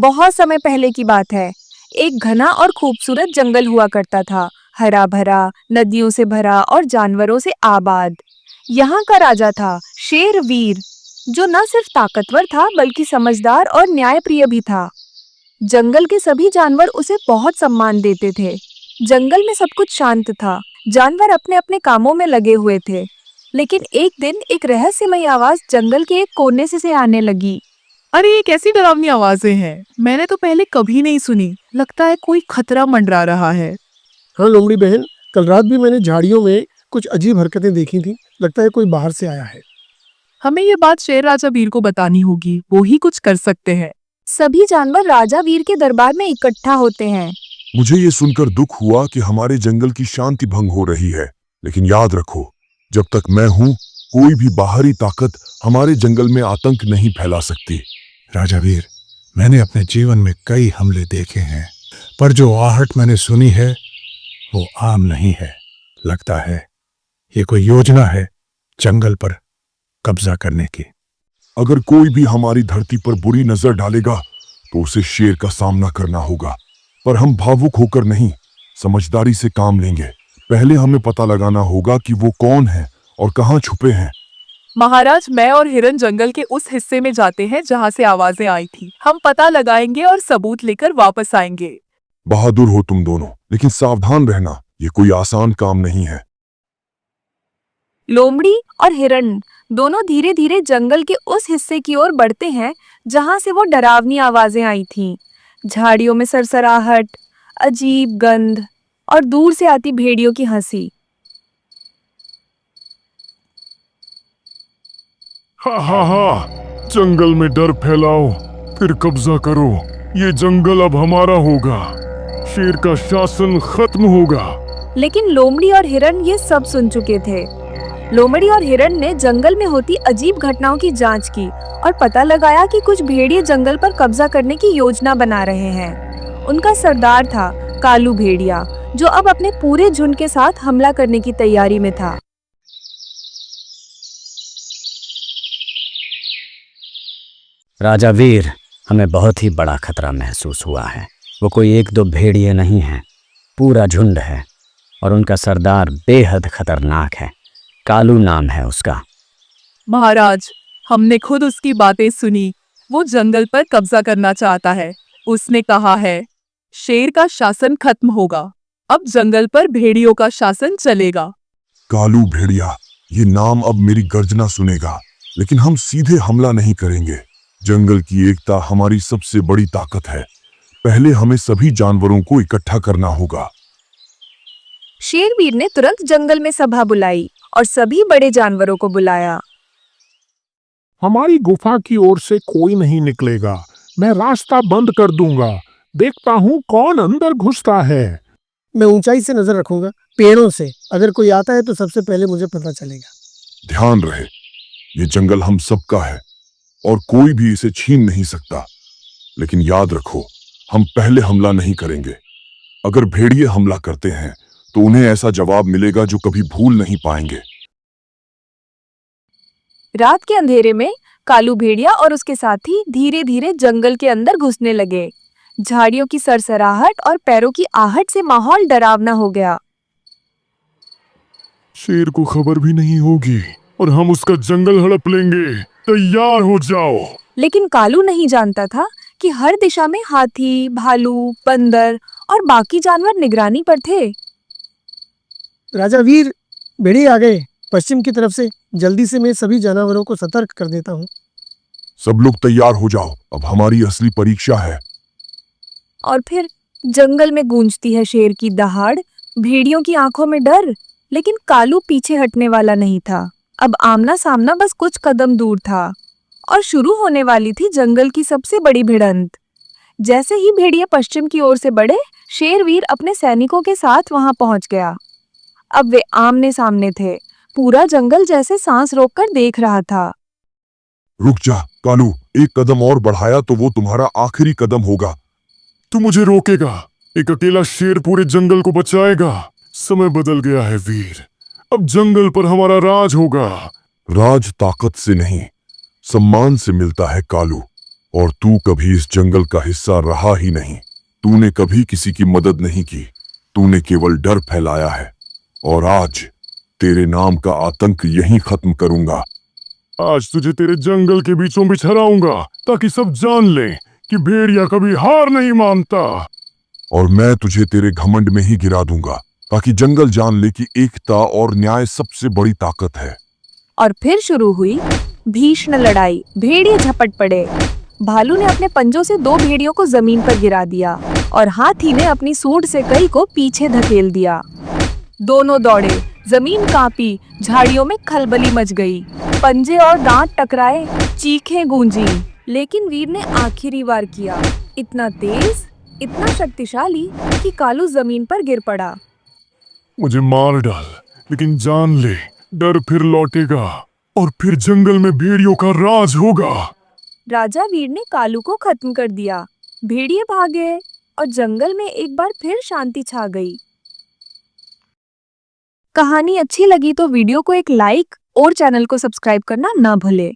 बहुत समय पहले की बात है। एक घना और खूबसूरत जंगल हुआ करता था, हरा भरा, नदियों से भरा और जानवरों से आबाद। यहाँ का राजा था शेर वीर, जो न सिर्फ ताकतवर था बल्कि समझदार और न्यायप्रिय भी था। जंगल के सभी जानवर उसे बहुत सम्मान देते थे। जंगल में सब कुछ शांत था, जानवर अपने अपने कामों में लगे हुए थे। लेकिन एक दिन एक रहस्यमयी आवाज जंगल के एक कोने से आने लगी। अरे ये कैसी डरावनी आवाजें हैं। मैंने तो पहले कभी नहीं सुनी। लगता है कोई खतरा मंडरा रहा है। हाँ लोमड़ी बहन, कल रात भी मैंने झाड़ियों में कुछ अजीब हरकतें देखी थी। लगता है कोई बाहर से आया है। हमें ये बात शेर राजा वीर को बतानी होगी, वो ही कुछ कर सकते हैं। सभी जानवर राजा वीर के दरबार में इकट्ठा होते हैं। मुझे ये सुनकर दुख हुआ कि हमारे जंगल की शांति भंग हो रही है, लेकिन याद रखो, जब तक मैं हूँ कोई भी बाहरी ताकत हमारे जंगल में आतंक नहीं फैला सकती। राजा वीर, मैंने अपने जीवन में कई हमले देखे हैं, पर जो आहट मैंने सुनी है वो आम नहीं है। लगता है ये कोई योजना है जंगल पर कब्जा करने की। अगर कोई भी हमारी धरती पर बुरी नजर डालेगा तो उसे शेर का सामना करना होगा, पर हम भावुक होकर नहीं, समझदारी से काम लेंगे। पहले हमें पता लगाना होगा कि वो कौन है और कहाँ छुपे हैं। महाराज, मैं और हिरन जंगल के उस हिस्से में जाते हैं जहाँ से आवाजें आई थी। हम पता लगाएंगे और सबूत लेकर वापस आएंगे। बहादुर हो तुम दोनों, लेकिन सावधान रहना, ये कोई आसान काम नहीं है। लोमड़ी और हिरण दोनों धीरे धीरे जंगल के उस हिस्से की ओर बढ़ते हैं जहां से वो डरावनी आवाजें आई थीं। झाड़ियों में सरसराहट, अजीब गंध और दूर से आती भेड़ियों की हंसी। हा हा हा, जंगल में डर फैलाओ, फिर कब्जा करो। ये जंगल अब हमारा होगा, शेर का शासन खत्म होगा। लेकिन लोमड़ी और हिरण ये सब सुन चुके थे। लोमड़ी और हिरण ने जंगल में होती अजीब घटनाओं की जांच की और पता लगाया कि कुछ भेड़िए जंगल पर कब्जा करने की योजना बना रहे हैं। उनका सरदार था कालू भेड़िया, जो अब अपने पूरे झुंड के साथ हमला करने की तैयारी में था। राजा वीर, हमें बहुत ही बड़ा खतरा महसूस हुआ है। वो कोई एक दो भेड़िए नहीं हैं, पूरा झुंड है और उनका सरदार बेहद खतरनाक है। कालू नाम है उसका। महाराज, हमने खुद उसकी बातें सुनी। वो जंगल पर कब्जा करना चाहता है। उसने कहा है शेर का शासन खत्म होगा, अब जंगल पर भेड़ियों का शासन चलेगा। कालू भेड़िया, ये नाम अब मेरी गर्जना सुनेगा, लेकिन हम सीधे हमला नहीं करेंगे। जंगल की एकता हमारी सबसे बड़ी ताकत है। पहले हमें सभी जानवरों को इकट्ठा करना होगा। शेरवीर ने तुरंत जंगल में सभा बुलाई और सभी बड़े जानवरों को बुलाया। हमारी गुफा की ओर से कोई नहीं निकलेगा। मैं रास्ता बंद कर दूंगा। देखता हूँ कौन अंदर घुसता है। मैं ऊंचाई से नजर रखूंगा, पेड़ों से। अगर कोई आता है तो सबसे पहले मुझे पता चलेगा। ध्यान रहे, ये जंगल हम सबका है और कोई भी इसे छीन नहीं सकता। लेकिन याद रखो, हम पहले हमला नहीं करेंगे। अगर भेड़िए हमला करते हैं तो उन्हें ऐसा जवाब मिलेगा जो कभी भूल नहीं पाएंगे। रात के अंधेरे में कालू भेड़िया और उसके साथी धीरे धीरे जंगल के अंदर घुसने लगे। झाड़ियों की सरसराहट और पैरों की आहट से माहौल डरावना हो गया। शेर को खबर भी नहीं होगी और हम उसका जंगल हड़प लेंगे। तैयार हो जाओ। लेकिन कालू नहीं जानता था कि हर दिशा में हाथी, भालू, बंदर और बाकी जानवर निगरानी पर थे। राजा वीर, भेड़िए आ गए पश्चिम की तरफ से। जल्दी से मैं सभी जानवरों को सतर्क कर देता हूँ। सब लोग तैयार हो जाओ, अब हमारी असली परीक्षा है। और फिर जंगल में गूंजती है शेर की दहाड़, भेड़ियों की आंखों में डर। लेकिन कालू पीछे हटने वाला नहीं था। अब आमना सामना बस कुछ कदम दूर था और शुरू होने वाली थी जंगल की सबसे बड़ी भिड़ंत। जैसे ही भेड़िए पश्चिम की ओर से बढ़े, शेरवीर अपने सैनिकों के साथ वहां पहुंच गया। अब वे आमने सामने थे। पूरा जंगल जैसे सांस रोककर देख रहा था। रुक जा कालू, एक कदम और बढ़ाया तो वो तुम्हारा आखिरी कदम होगा। तू मुझे रोकेगा? एक अकेला शेर पूरे जंगल को बचाएगा? समय बदल गया है वीर, अब जंगल पर हमारा राज होगा। राज ताकत से नहीं, सम्मान से मिलता है कालू। और तू कभी इस जंगल का हिस्सा रहा ही नहीं। तूने कभी किसी की मदद नहीं की, तूने केवल डर फैलाया है। और आज तेरे नाम का आतंक यहीं खत्म करूंगा। आज तुझे तेरे जंगल के बीचों बीच हराऊंगा, ताकि सब जान लें कि भेड़िया कभी हार नहीं मानता। और मैं तुझे तेरे घमंड में ही गिरा दूंगा, ताकि जंगल जान ले कि एकता और न्याय सबसे बड़ी ताकत है। और फिर शुरू हुई भीषण लड़ाई। भेड़िए झपट पड़े। भालू ने अपने पंजों से 2 भेड़ियों को जमीन पर गिरा दिया और हाथी ने अपनी सूंड से कई को पीछे धकेल दिया। दोनों दौड़े, जमीन कांपी, झाड़ियों में खलबली मच गई, पंजे और दांत टकराए, चीखें गूंजी। लेकिन वीर ने आखिरी वार किया, इतना तेज, इतना शक्तिशाली कि कालू जमीन पर गिर पड़ा। मुझे मार डाल, लेकिन जान ले, डर फिर लौटेगा और फिर जंगल में भेड़ियों का राज होगा। राजा वीर ने कालू को खत्म कर दिया। भेड़िए भागे और जंगल में एक बार फिर शांति छा गई। कहानी अच्छी लगी तो वीडियो को एक लाइक और चैनल को सब्सक्राइब करना ना भूले।